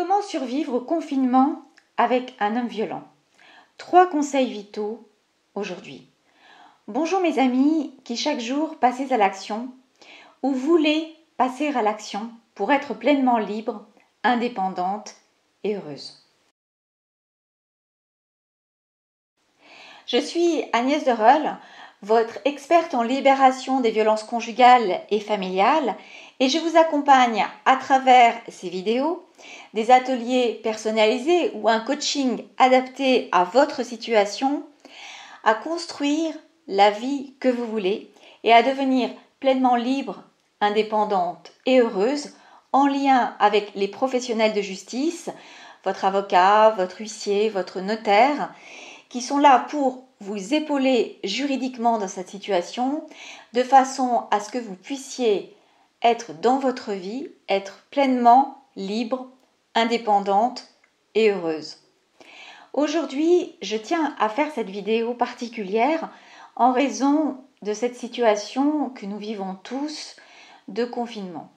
Comment survivre au confinement avec un homme violent? 3 conseils vitaux aujourd'hui. Bonjour mes amis qui chaque jour passez à l'action ou voulez passer à l'action pour être pleinement libre, indépendante et heureuse. Je suis Agnès de Reul, votre experte en libération des violences conjugales et familiales, et je vous accompagne à travers ces vidéos, des ateliers personnalisés ou un coaching adapté à votre situation, à construire la vie que vous voulez et à devenir pleinement libre, indépendante et heureuse en lien avec les professionnels de justice, votre avocat, votre huissier, votre notaire, qui sont là pour vous épauler juridiquement dans cette situation, de façon à ce que vous puissiez être dans votre vie, être pleinement libre, indépendante et heureuse. Aujourd'hui, je tiens à faire cette vidéo particulière en raison de cette situation que nous vivons tous de confinement.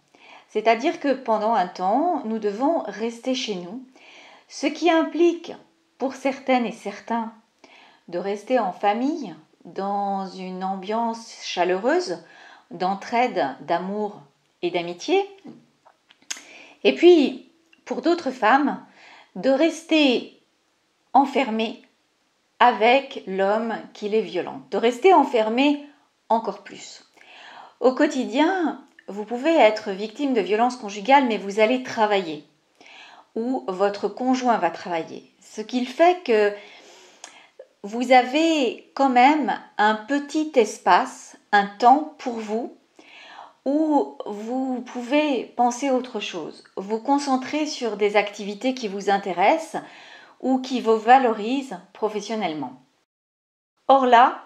C'est-à-dire que pendant un temps, nous devons rester chez nous, ce qui implique pour certaines et certains de rester en famille, dans une ambiance chaleureuse, d'entraide, d'amour et d'amitié. Et puis, pour d'autres femmes, de rester enfermées avec l'homme qui les violente, de rester enfermées encore plus. Au quotidien, vous pouvez être victime de violences conjugales, mais vous allez travailler, ou votre conjoint va travailler. Ce qui fait que vous avez quand même un petit espace, un temps pour vous, où vous pouvez penser autre chose, vous concentrer sur des activités qui vous intéressent ou qui vous valorisent professionnellement. Or là,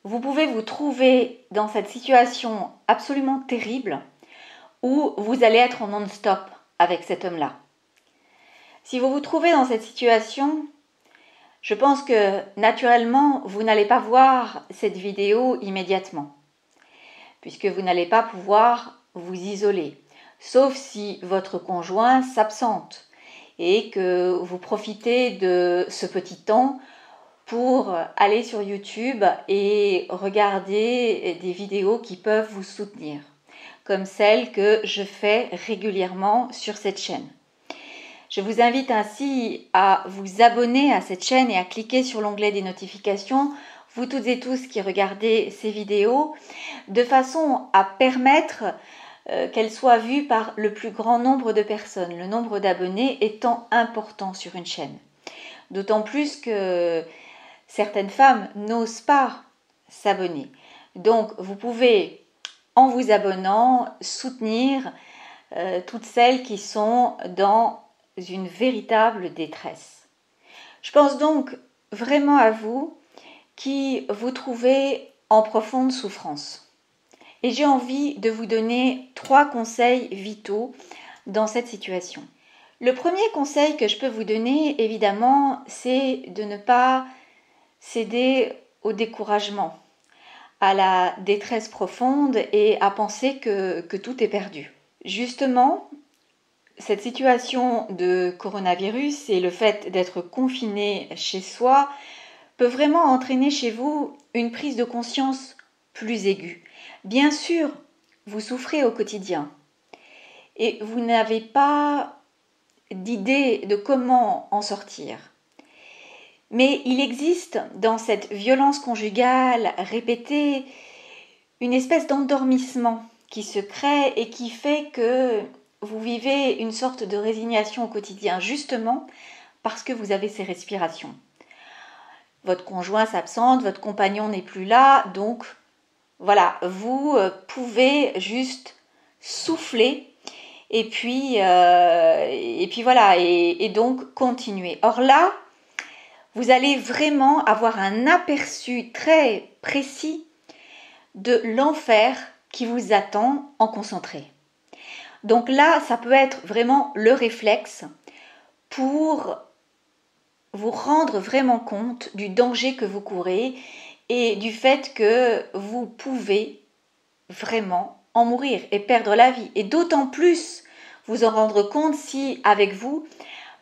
vous pouvez vous trouver dans cette situation absolument terrible où vous allez être en non-stop avec cet homme-là. Si vous vous trouvez dans cette situation, je pense que naturellement, vous n'allez pas voir cette vidéo immédiatement, puisque vous n'allez pas pouvoir vous isoler, sauf si votre conjoint s'absente et que vous profitez de ce petit temps pour aller sur YouTube et regarder des vidéos qui peuvent vous soutenir, comme celles que je fais régulièrement sur cette chaîne. Je vous invite ainsi à vous abonner à cette chaîne et à cliquer sur l'onglet des notifications, vous toutes et tous qui regardez ces vidéos, de façon à permettre qu'elles soient vues par le plus grand nombre de personnes, le nombre d'abonnés étant important sur une chaîne. D'autant plus que certaines femmes n'osent pas s'abonner. Donc vous pouvez, en vous abonnant, soutenir toutes celles qui sont dans une véritable détresse. Je pense donc vraiment à vous qui vous trouvez en profonde souffrance. Et j'ai envie de vous donner 3 conseils vitaux dans cette situation. Le premier conseil que je peux vous donner, évidemment, c'est de ne pas céder au découragement, à la détresse profonde et à penser que tout est perdu. Justement, cette situation de coronavirus et le fait d'être confiné chez soi peut vraiment entraîner chez vous une prise de conscience plus aiguë. Bien sûr, vous souffrez au quotidien et vous n'avez pas d'idée de comment en sortir. Mais il existe dans cette violence conjugale répétée une espèce d'endormissement qui se crée et qui fait que vous vivez une sorte de résignation au quotidien, justement parce que vous avez ces respirations. Votre conjoint s'absente, votre compagnon n'est plus là, donc voilà, vous pouvez juste souffler et puis voilà, et donc continuer. Or là, vous allez vraiment avoir un aperçu très précis de l'enfer qui vous attend en concentré. Donc là, ça peut être vraiment le réflexe pour vous rendre vraiment compte du danger que vous courez et du fait que vous pouvez vraiment en mourir et perdre la vie. Et d'autant plus, vous en rendre compte si avec vous,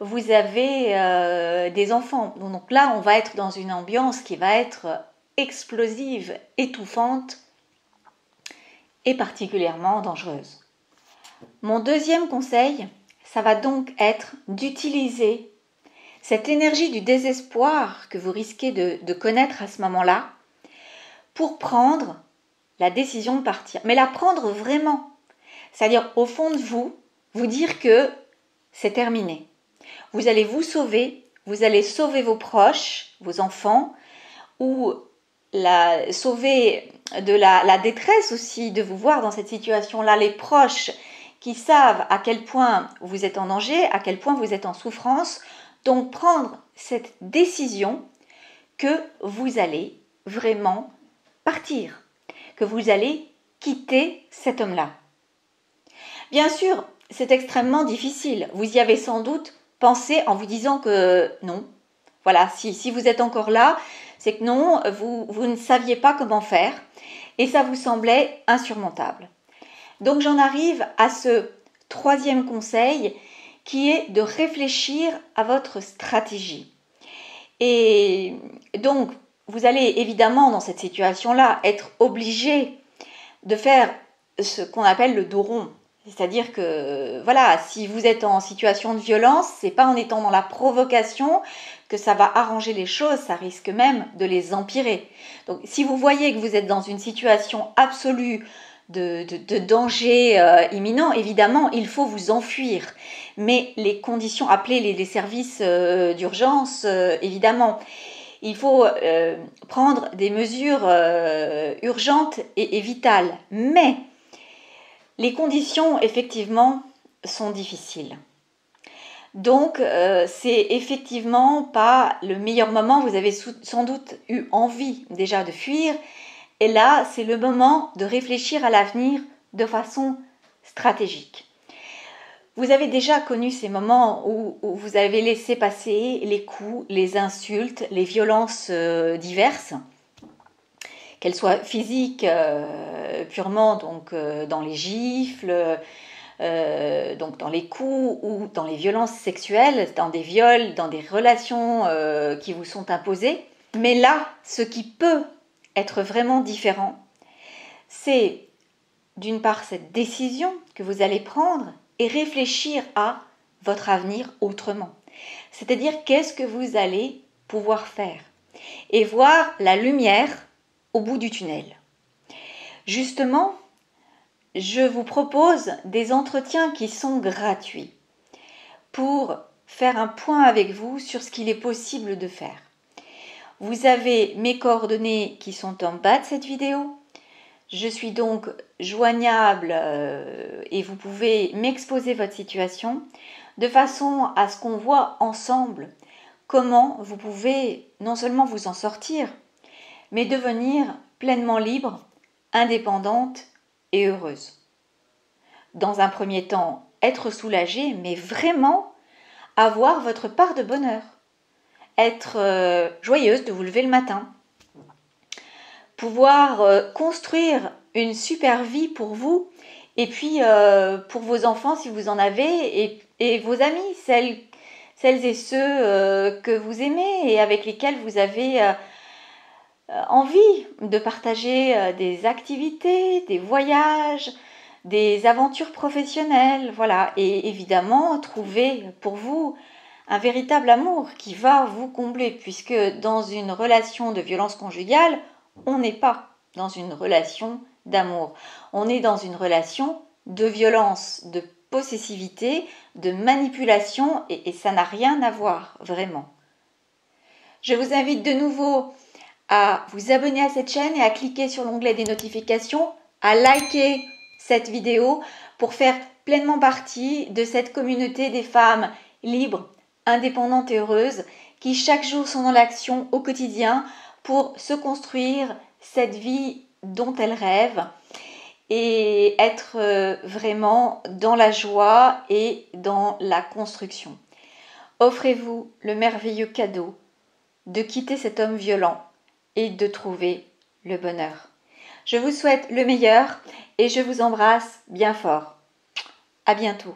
vous avez des enfants. Donc là, on va être dans une ambiance qui va être explosive, étouffante et particulièrement dangereuse. Mon deuxième conseil, ça va donc être d'utiliser cette énergie du désespoir que vous risquez de connaître à ce moment-là pour prendre la décision de partir. Mais la prendre vraiment. C'est-à-dire au fond de vous, vous dire que c'est terminé. Vous allez vous sauver, vous allez sauver vos proches, vos enfants, ou sauver de la détresse aussi de vous voir dans cette situation-là, les proches qui savent à quel point vous êtes en danger, à quel point vous êtes en souffrance. Donc prendre cette décision que vous allez vraiment partir, que vous allez quitter cet homme-là. Bien sûr, c'est extrêmement difficile. Vous y avez sans doute pensé en vous disant que non. Voilà, si vous êtes encore là, c'est que non, vous ne saviez pas comment faire et ça vous semblait insurmontable. Donc j'en arrive à ce troisième conseil qui est de réfléchir à votre stratégie. Et donc, vous allez évidemment dans cette situation-là être obligé de faire ce qu'on appelle le dos rond. C'est-à-dire que, voilà, si vous êtes en situation de violence, c'est pas en étant dans la provocation que ça va arranger les choses, ça risque même de les empirer. Donc, si vous voyez que vous êtes dans une situation absolue de danger imminent, évidemment, il faut vous enfuir. Mais les conditions, appelez les services d'urgence, évidemment. Il faut prendre des mesures urgentes et vitales. Mais les conditions, effectivement, sont difficiles. Donc, c'est effectivement pas le meilleur moment. Vous avez sans doute eu envie déjà de fuir. Et là, c'est le moment de réfléchir à l'avenir de façon stratégique. Vous avez déjà connu ces moments où vous avez laissé passer les coups, les insultes, les violences diverses, qu'elles soient physiques purement, donc dans les gifles, donc dans les coups ou dans les violences sexuelles, dans des viols, dans des relations qui vous sont imposées. Mais là, ce qui peut être vraiment différent, c'est d'une part cette décision que vous allez prendre et réfléchir à votre avenir autrement. C'est-à-dire qu'est-ce que vous allez pouvoir faire et voir la lumière au bout du tunnel. Justement, je vous propose des entretiens qui sont gratuits pour faire un point avec vous sur ce qu'il est possible de faire. Vous avez mes coordonnées qui sont en bas de cette vidéo. Je suis donc joignable et vous pouvez m'exposer votre situation de façon à ce qu'on voit ensemble comment vous pouvez non seulement vous en sortir, mais devenir pleinement libre, indépendante et heureuse. Dans un premier temps, être soulagée, mais vraiment avoir votre part de bonheur. Être joyeuse de vous lever le matin. Pouvoir construire une super vie pour vous et puis pour vos enfants si vous en avez et vos amis, celles et ceux que vous aimez et avec lesquels vous avez envie de partager des activités, des voyages, des aventures professionnelles, voilà. Et évidemment, trouver pour vous un véritable amour qui va vous combler puisque dans une relation de violence conjugale, on n'est pas dans une relation d'amour. On est dans une relation de violence, de possessivité, de manipulation et ça n'a rien à voir, vraiment. Je vous invite de nouveau à vous abonner à cette chaîne et à cliquer sur l'onglet des notifications, à liker cette vidéo pour faire pleinement partie de cette communauté des femmes libres, indépendantes et heureuses qui chaque jour sont dans l'action au quotidien pour se construire cette vie dont elles rêvent et être vraiment dans la joie et dans la construction. Offrez-vous le merveilleux cadeau de quitter cet homme violent et de trouver le bonheur. Je vous souhaite le meilleur et je vous embrasse bien fort. À bientôt.